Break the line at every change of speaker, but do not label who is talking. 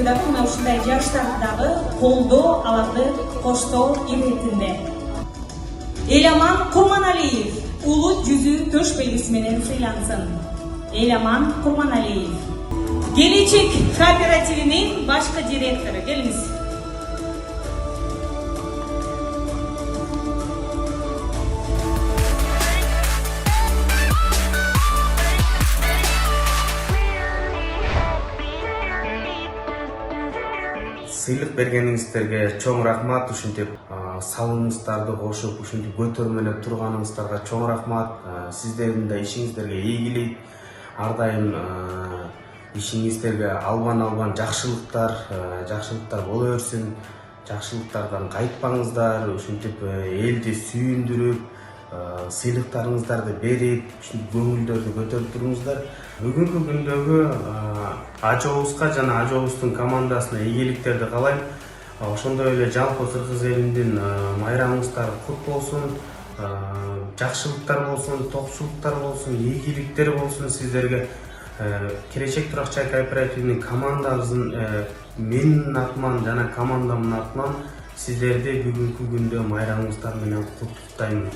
дагы мына ушундай жаштарды дагы колдоо, аларды коштоо иретинде. Эламан Курманалиев улуу жүзүү төш белгиси менен сыйлансын. Эламан Курманалиев. Келечек кооперативинин башкы директору. Келиңиз.
Сыйлык бергениңиздерге чоң рахмат. Ушинтип салымыңыздарды кошуп, ушинтип көтөрмөлөп турганыңыздарга чоң рахмат. Сиздердин да ишиңиздерге ийгилик. Ар дайым ишиңиздерге албан жакшылыктар боло берсин. Жакшылыктардан кайтпаңыздар. Ушинтип элди сүйүндүрүп, сыйлыктарыңыздарды берип, ушинтип көңүлдөрдү көтөрүп туруңуздар. Бүгүнкү күндөгү ажообузга жана ажообуздун командасына ийгиликтерди каалайм. Ошондой эле жалпы кыргыз элинин майрамыңыздары кут болсун, жакшылыктар болсун, токчулуктар болсун, ийгиликтер болсун сиздерге. Келечек Турак Чай кооперативинин командабыздын менин атыман жана командамдын атынан сиздерди бүгүнкү күндө майрамыңыздар менен куттуктайм.